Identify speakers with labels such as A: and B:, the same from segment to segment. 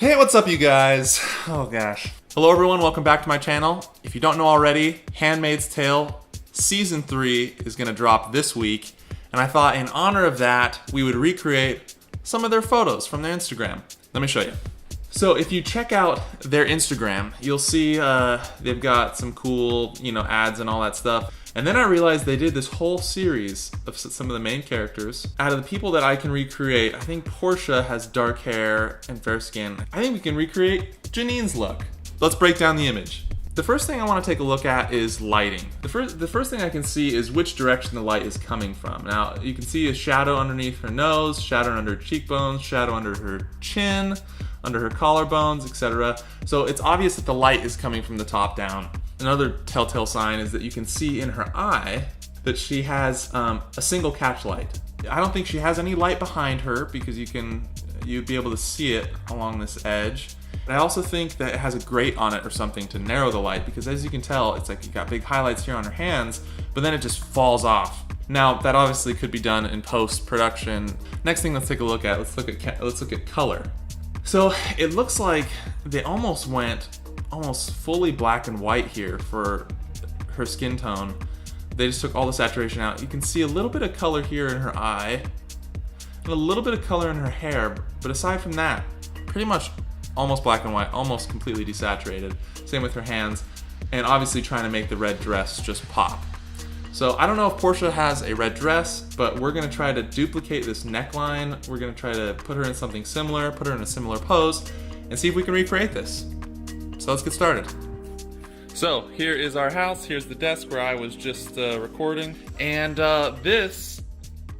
A: Hey, what's up you guys? Oh gosh. Hello everyone, welcome back to my channel. If you don't know already, Handmaid's Tale Season 3 is gonna drop this week, and I thought in honor of that, we would recreate some of their photos from their Instagram. Let me show you. So if you check out their Instagram, you'll see they've got some cool, ads and all that stuff. And then I realized they did this whole series of some of the main characters. Out of the people that I can recreate, I think Portia has dark hair and fair skin. I think we can recreate Janine's look. Let's break down the image. The first thing I want to take a look at is lighting. The first thing I can see is which direction the light is coming from. Now, you can see a shadow underneath her nose, shadow under her cheekbones, shadow under her chin, under her collarbones, etc. So it's obvious that the light is coming from the top down. Another telltale sign is that you can see in her eye that she has a single catch light. I don't think she has any light behind her because you'd be able to see it along this edge. I also think that it has a grate on it or something to narrow the light, because as you can tell, it's like you got big highlights here on her hands, but then it just falls off. Now, that obviously could be done in post-production. Next thing, let's take a look at. Let's look at color. So it looks like they almost went fully black and white here for her skin tone. They just took all the saturation out. You can see a little bit of color here in her eye, and a little bit of color in her hair, but aside from that, pretty much almost black and white, almost completely desaturated. Same with her hands, and obviously trying to make the red dress just pop. So I don't know if Portia has a red dress, but we're gonna try to duplicate this neckline. We're gonna try to put her in something similar, put her in a similar pose, and see if we can recreate this. So let's get started. So here is our house. Here's the desk where I was just recording, and this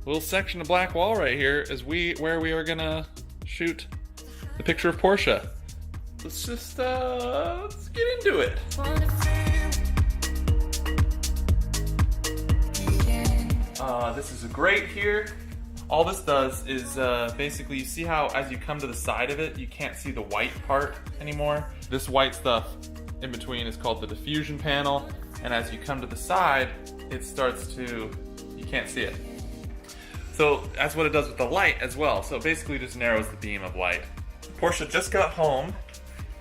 A: little section of black wall right here is where we are gonna shoot the picture of Portia. Let's just let's get into it. This is a grate here. All this does is basically, you see how as you come to the side of it, you can't see the white part anymore. This white stuff in between is called the diffusion panel, and as you come to the side, it starts to, you can't see it. So that's what it does with the light as well. So it basically just narrows the beam of light. Portia just got home,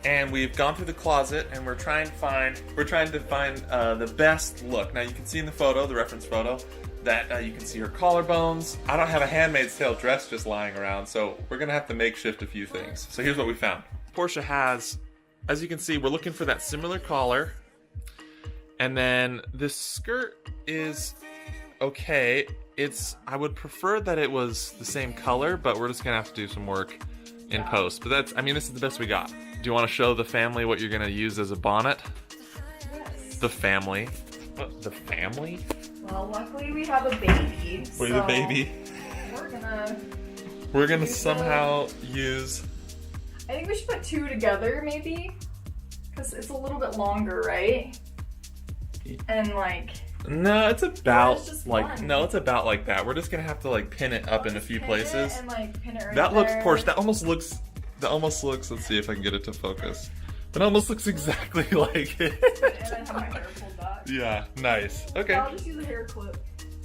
A: and we've gone through the closet, and we're trying to find the best look. Now you can see in the photo, the reference photo, that you can see her collarbones. I don't have a Handmaid's Tale dress just lying around, so we're gonna have to makeshift a few things. So here's what we found. Portia has, as you can see, we're looking for that similar collar, and then this skirt is okay. I would prefer that it was the same color, but we're just gonna have to do some work in post. But this is the best we got. Do you want to show the family what you're gonna use as a bonnet?
B: Yes.
A: The family? What, the family?
B: Well, luckily we have a baby.
A: We have a baby. We're gonna somehow use.
B: I think we should put two together, maybe, because it's a little bit longer, right? And like.
A: No, it's about
B: it's
A: about like that. We're just gonna have to like pin it up in a few places.
B: And like pin it right
A: that looks
B: there.
A: Porsche. That almost looks. Let's see if I can get it to focus. It almost looks exactly like it.
B: And then have my hair pulled back.
A: Yeah, nice. Okay.
B: I'll just use a hair clip.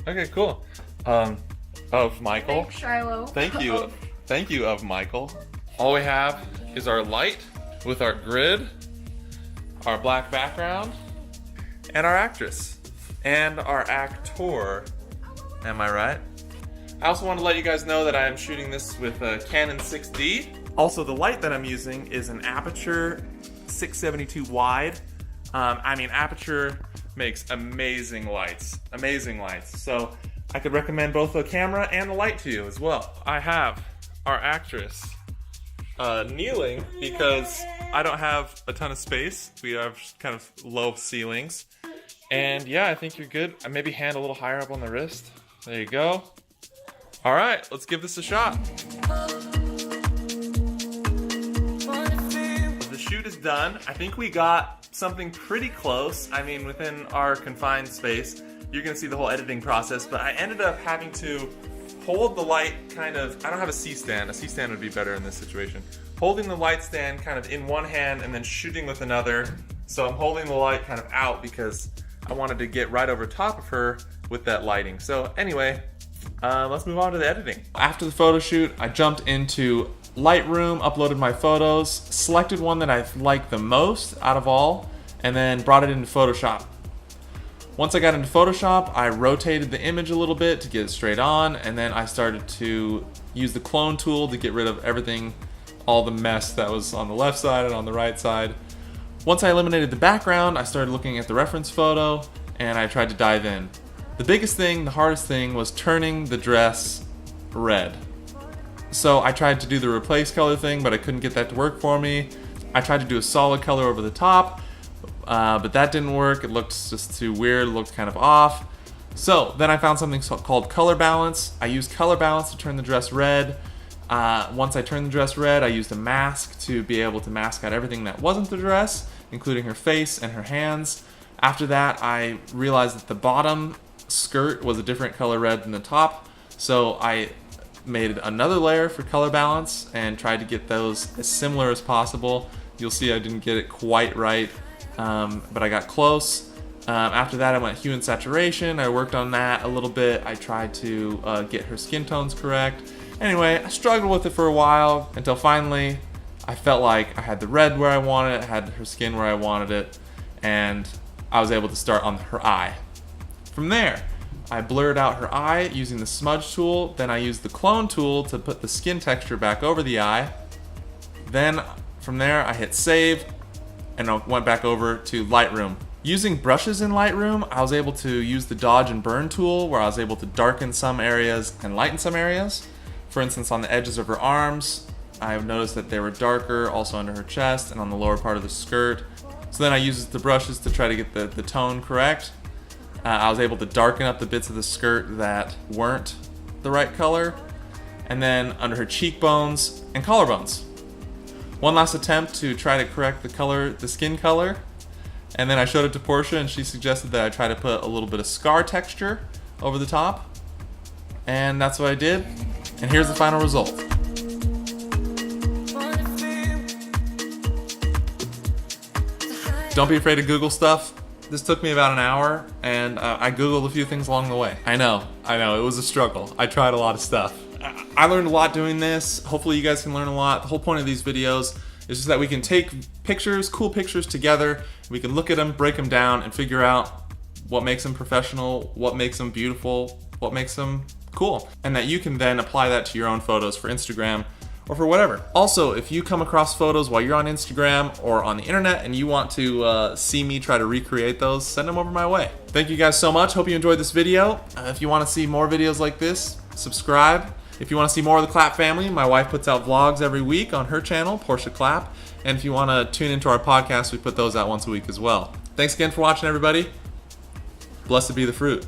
A: Okay, cool. Of Michael.
B: Thanks, Shiloh.
A: Thank you. Thank you, of Michael. All we have is our light with our grid, our black background, and our actress. And our actor. Am I right? I also want to let you guys know that I am shooting this with a Canon 6D. Also, the light that I'm using is an Aputure 672 wide. Aputure makes amazing lights. So I could recommend both the camera and the light to you as well. I have our actress kneeling because I don't have a ton of space. We have kind of low ceilings. And yeah, I think you're good. Maybe hand a little higher up on the wrist. There you go. All right, let's give this a shot. The shoot is done. I think we got something pretty close. Within our confined space, you're gonna see the whole editing process, but I ended up having to hold the light I don't have a C-stand. A C-stand would be better in this situation. Holding the light stand kind of in one hand and then shooting with another. So I'm holding the light kind of out because I wanted to get right over top of her with that lighting. So anyway, let's move on to the editing. After the photo shoot, I jumped into Lightroom, uploaded my photos, selected one that I liked the most out of all, and then brought it into Photoshop. Once I got into Photoshop, I rotated the image a little bit to get it straight on, and then I started to use the clone tool to get rid of everything, all the mess that was on the left side and on the right side. Once I eliminated the background, I started looking at the reference photo, and I tried to dive in. The biggest thing, the hardest thing, was turning the dress red. So I tried to do the replace color thing, but I couldn't get that to work for me. I tried to do a solid color over the top, but that didn't work. It looked just too weird, it looked kind of off. So then I found something called color balance. I used color balance to turn the dress red. Once I turned the dress red, I used a mask to be able to mask out everything that wasn't the dress, including her face and her hands. After that, I realized that the bottom skirt was a different color red than the top, so I made another layer for color balance and tried to get those as similar as possible. You'll see I didn't get it quite right, but I got close. After that, I went hue and saturation. I worked on that a little bit. I tried to get her skin tones correct. Anyway, I struggled with it for a while until finally I felt like I had the red where I wanted it, I had her skin where I wanted it, and I was able to start on her eye. From there, I blurred out her eye using the smudge tool. Then I used the clone tool to put the skin texture back over the eye. Then from there, I hit save and I went back over to Lightroom. Using brushes in Lightroom, I was able to use the dodge and burn tool where I was able to darken some areas and lighten some areas. For instance, on the edges of her arms, I noticed that they were darker, also under her chest and on the lower part of the skirt. So then I used the brushes to try to get the tone correct. I was able to darken up the bits of the skirt that weren't the right color, and then under her cheekbones and collarbones. One last attempt to try to correct the skin color, and then I showed it to Portia and she suggested that I try to put a little bit of scar texture over the top, and that's what I did, and here's the final result. Don't be afraid to Google stuff. This took me about an hour, and I Googled a few things along the way. I know, it was a struggle. I tried a lot of stuff. I learned a lot doing this. Hopefully you guys can learn a lot. The whole point of these videos is just that we can take pictures, cool pictures together, we can look at them, break them down, and figure out what makes them professional, what makes them beautiful, what makes them cool. And that you can then apply that to your own photos for Instagram, or for whatever. Also, if you come across photos while you're on Instagram or on the internet and you want to see me try to recreate those, send them over my way. Thank you guys so much. Hope you enjoyed this video. If you want to see more videos like this, subscribe. If you want to see more of the Klapp family, my wife puts out vlogs every week on her channel, Portia Klapp. And if you want to tune into our podcast, we put those out once a week as well. Thanks again for watching, everybody. Blessed be the fruit.